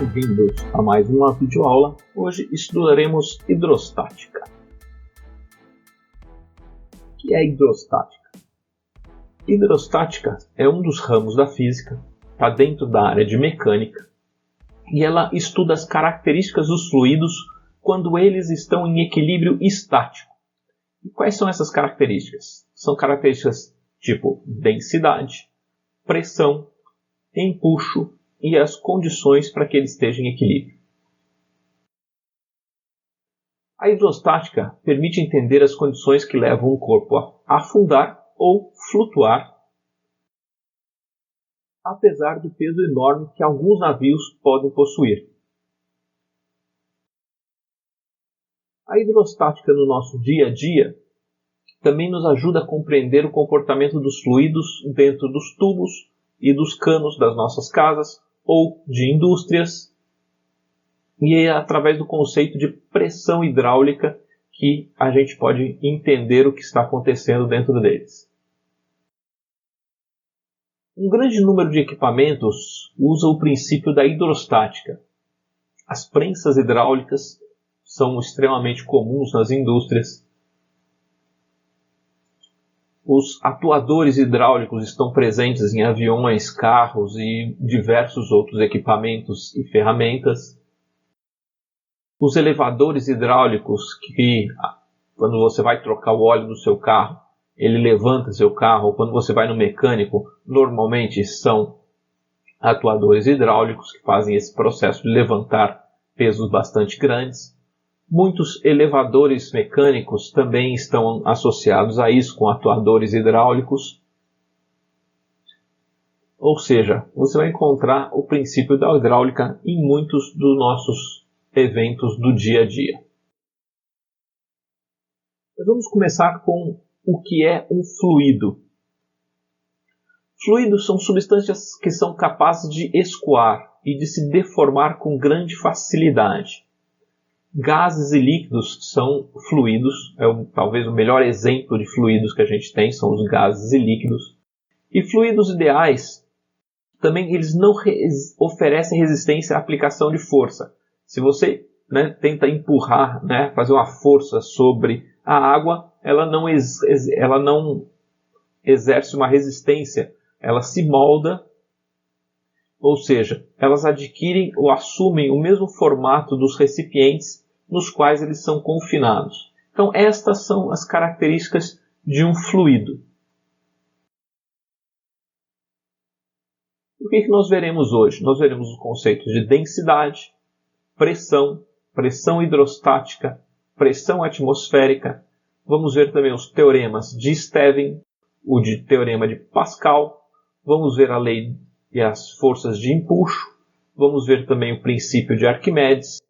Bem-vindos a mais uma videoaula. Hoje estudaremos hidrostática. O que é hidrostática? Hidrostática é um dos ramos da física, está dentro da área de mecânica, e ela estuda as características dos fluidos quando eles estão em equilíbrio estático. E quais são essas características? São características tipo densidade, pressão, empuxo e as condições para que ele esteja em equilíbrio. A hidrostática permite entender as condições que levam um corpo a afundar ou flutuar, apesar do peso enorme que alguns navios podem possuir. A hidrostática no nosso dia a dia também nos ajuda a compreender o comportamento dos fluidos dentro dos tubos e dos canos das nossas casas ou de indústrias, e é através do conceito de pressão hidráulica que a gente pode entender o que está acontecendo dentro deles. Um grande número de equipamentos usa o princípio da hidrostática. As prensas hidráulicas são extremamente comuns nas indústrias. Os atuadores hidráulicos estão presentes em aviões, carros e diversos outros equipamentos e ferramentas. Os elevadores hidráulicos, que quando você vai trocar o óleo do seu carro, ele levanta seu carro, ou quando você vai no mecânico, normalmente são atuadores hidráulicos que fazem esse processo de levantar pesos bastante grandes. Muitos elevadores mecânicos também estão associados a isso, com atuadores hidráulicos. Ou seja, você vai encontrar o princípio da hidráulica em muitos dos nossos eventos do dia a dia. Mas vamos começar com o que é um fluido. Fluidos são substâncias que são capazes de escoar e de se deformar com grande facilidade. Gases e líquidos são fluidos, talvez o melhor exemplo de fluidos que a gente tem são os gases e líquidos. E fluidos ideais, também eles não oferecem resistência à aplicação de força. Se você tenta empurrar, fazer uma força sobre a água, ela não exerce uma resistência, ela se molda, ou seja, elas adquirem ou assumem o mesmo formato dos recipientes nos quais eles são confinados. Então, estas são as características de um fluido. O que nós veremos hoje? Nós veremos os conceitos de densidade, pressão, pressão hidrostática, pressão atmosférica. Vamos ver também os teoremas de Stevin, o teorema de Pascal. Vamos ver a lei e as forças de empuxo. Vamos ver também o princípio de Arquimedes.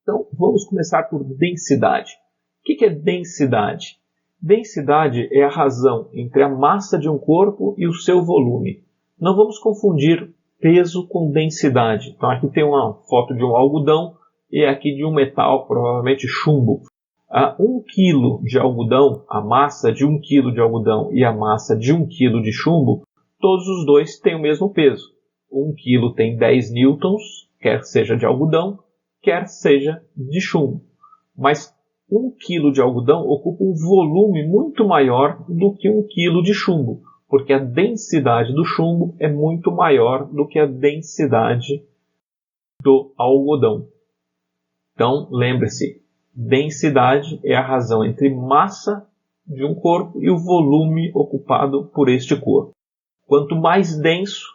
Então, vamos começar por densidade. O que é densidade? Densidade é a razão entre a massa de um corpo e o seu volume. Não vamos confundir peso com densidade. Então, aqui tem uma foto de um algodão e aqui de um metal, provavelmente chumbo. 1 kg de algodão, a massa de 1 kg de algodão e a massa de 1 kg de chumbo, todos os dois têm o mesmo peso. 1 kg tem 10 newtons, quer seja de algodão, quer seja de chumbo. Mas 1 kg de algodão ocupa um volume muito maior do que 1 kg de chumbo, porque a densidade do chumbo é muito maior do que a densidade do algodão. Então, lembre-se, densidade é a razão entre massa de um corpo e o volume ocupado por este corpo. Quanto mais denso,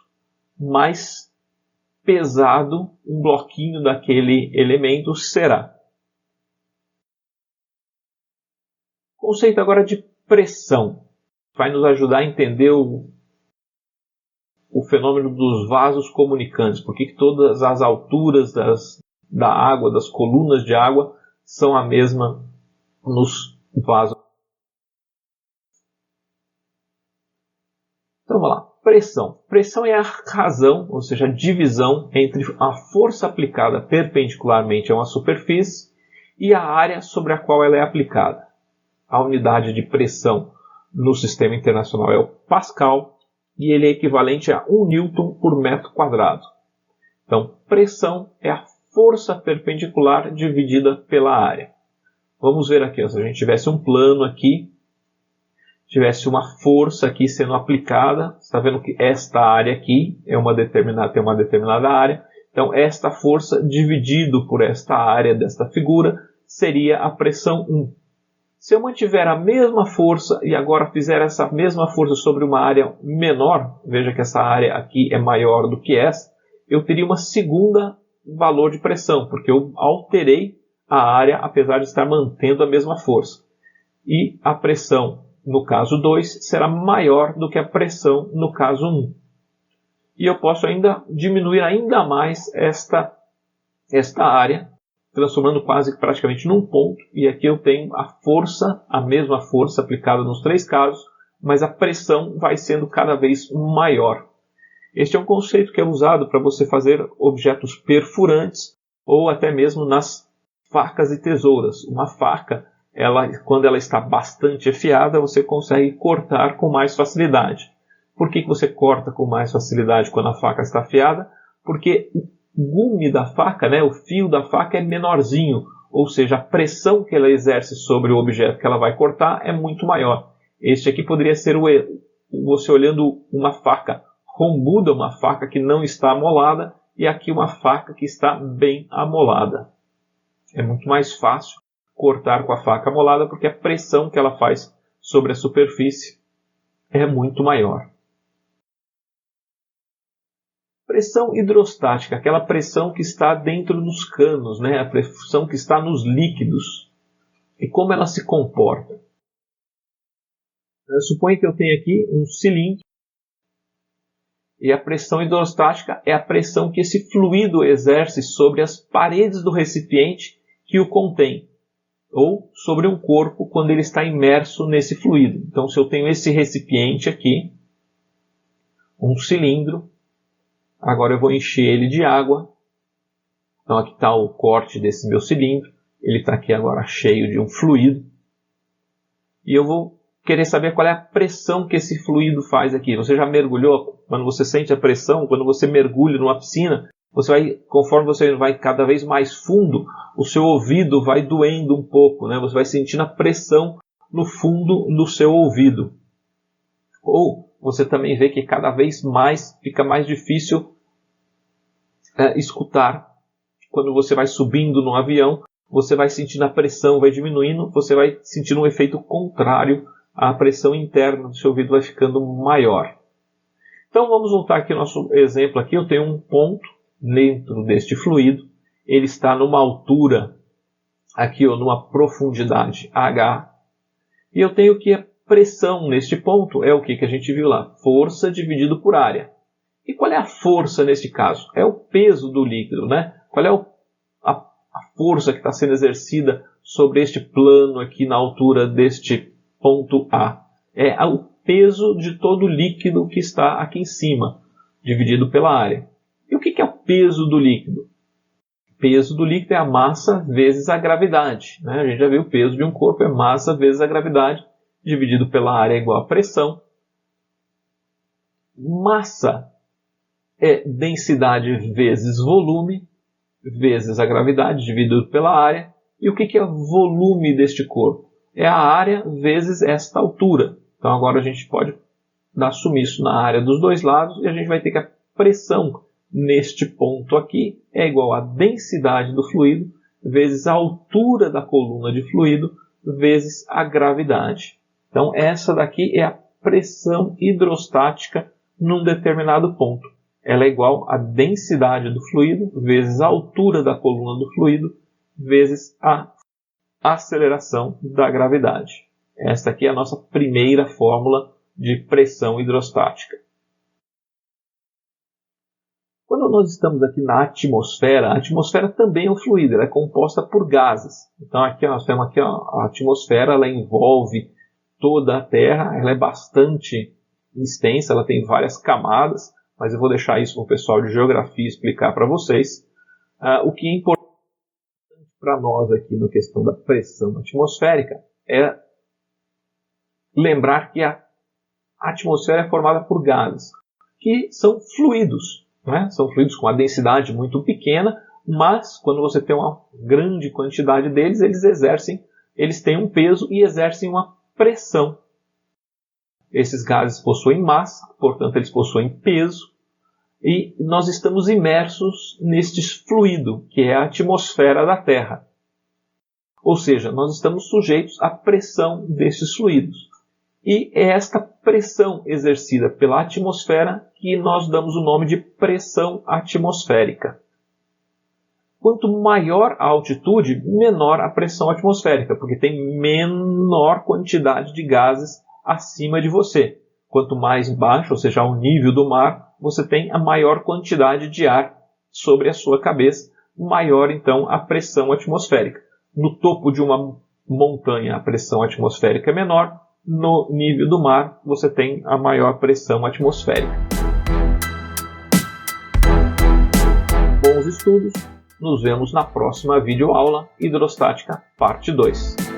mais pesado um bloquinho daquele elemento será. Conceito agora de pressão. Vai nos ajudar a entender o fenômeno dos vasos comunicantes. Por que todas as alturas da água, das colunas de água, são a mesma nos vasos. Então vamos lá. Pressão. Pressão é a razão, ou seja, a divisão entre a força aplicada perpendicularmente a uma superfície e a área sobre a qual ela é aplicada. A unidade de pressão no sistema internacional é o Pascal e ele é equivalente a 1 Newton por metro quadrado. Então, pressão é a força perpendicular dividida pela área. Vamos ver aqui, se a gente tivesse um plano aqui, tivesse uma força aqui sendo aplicada, você está vendo que esta área aqui tem uma determinada área, então esta força dividido por esta área desta figura seria a pressão 1. Se eu mantiver a mesma força e agora fizer essa mesma força sobre uma área menor, veja que essa área aqui é maior do que essa, eu teria uma segunda valor de pressão, porque eu alterei a área apesar de estar mantendo a mesma força. E a pressão no caso 2 será maior do que a pressão no caso 1. E eu posso ainda diminuir ainda mais esta área, transformando praticamente num ponto, e aqui eu tenho a mesma força aplicada nos 3 casos, mas a pressão vai sendo cada vez maior. Este é um conceito que é usado para você fazer objetos perfurantes ou até mesmo nas facas e tesouras. Uma faca, quando ela está bastante afiada, você consegue cortar com mais facilidade. Por que você corta com mais facilidade quando a faca está afiada? Porque o gume da faca, o fio da faca é menorzinho, ou seja, a pressão que ela exerce sobre o objeto que ela vai cortar é muito maior. Este aqui poderia ser você olhando uma faca rombuda, uma faca que não está amolada, e aqui uma faca que está bem amolada. É muito mais fácil cortar com a faca amolada porque a pressão que ela faz sobre a superfície é muito maior. Pressão hidrostática, aquela pressão que está dentro dos canos, a pressão que está nos líquidos. E como ela se comporta? Suponha que eu tenha aqui um cilindro e a pressão hidrostática é a pressão que esse fluido exerce sobre as paredes do recipiente que o contém, ou sobre um corpo quando ele está imerso nesse fluido. Então, se eu tenho esse recipiente aqui, um cilindro, agora eu vou encher ele de água. Então, aqui está o corte desse meu cilindro. Ele está aqui agora cheio de um fluido. E eu vou querer saber qual é a pressão que esse fluido faz aqui. Você já mergulhou? Quando você sente a pressão, quando você mergulha numa piscina, conforme você vai cada vez mais fundo, o seu ouvido vai doendo um pouco, Você vai sentindo a pressão no fundo do seu ouvido. Ou você também vê que cada vez mais fica mais difícil escutar. Quando você vai subindo no avião, você vai sentindo a pressão, vai diminuindo, você vai sentindo um efeito contrário, a pressão interna do seu ouvido vai ficando maior. Então vamos voltar aqui ao nosso exemplo. Aqui eu tenho um ponto dentro deste fluido, ele está numa altura, aqui numa profundidade H, e eu tenho que a pressão neste ponto é o que a gente viu lá? Força dividido por área. E qual é a força neste caso? É o peso do líquido, Qual é a força que está sendo exercida sobre este plano aqui na altura deste ponto A? É o peso de todo o líquido que está aqui em cima, dividido pela área. E o que é o peso do líquido? O peso do líquido é a massa vezes a gravidade. A gente já viu o peso de um corpo é massa vezes a gravidade, dividido pela área é igual a pressão. Massa é densidade vezes volume, vezes a gravidade, dividido pela área. E o que é o volume deste corpo? É a área vezes esta altura. Então agora a gente pode assumir isso na área dos dois lados e a gente vai ter que a pressão neste ponto aqui é igual à densidade do fluido vezes a altura da coluna de fluido vezes a gravidade. Então essa daqui é a pressão hidrostática num determinado ponto. Ela é igual à densidade do fluido vezes a altura da coluna do fluido vezes a aceleração da gravidade. Esta aqui é a nossa primeira fórmula de pressão hidrostática. Quando nós estamos aqui na atmosfera, a atmosfera também é um fluido, ela é composta por gases. Então aqui nós temos aqui, a atmosfera, ela envolve toda a Terra, ela é bastante extensa, ela tem várias camadas, mas eu vou deixar isso para o pessoal de geografia explicar para vocês. O que é importante para nós aqui na questão da pressão atmosférica é lembrar que a atmosfera é formada por gases, que são fluidos. né? São fluidos com uma densidade muito pequena, mas quando você tem uma grande quantidade deles, eles têm um peso e exercem uma pressão. Esses gases possuem massa, portanto eles possuem peso, e nós estamos imersos neste fluido, que é a atmosfera da Terra. Ou seja, nós estamos sujeitos à pressão desses fluidos. E é esta pressão exercida pela atmosfera que nós damos o nome de pressão atmosférica. Quanto maior a altitude, menor a pressão atmosférica, porque tem menor quantidade de gases acima de você. Quanto mais baixo, ou seja, ao nível do mar, você tem a maior quantidade de ar sobre a sua cabeça, maior então a pressão atmosférica. No topo de uma montanha a pressão atmosférica é menor, no nível do mar você tem a maior pressão atmosférica. Bons estudos, nos vemos na próxima videoaula Hidrostática, parte 2.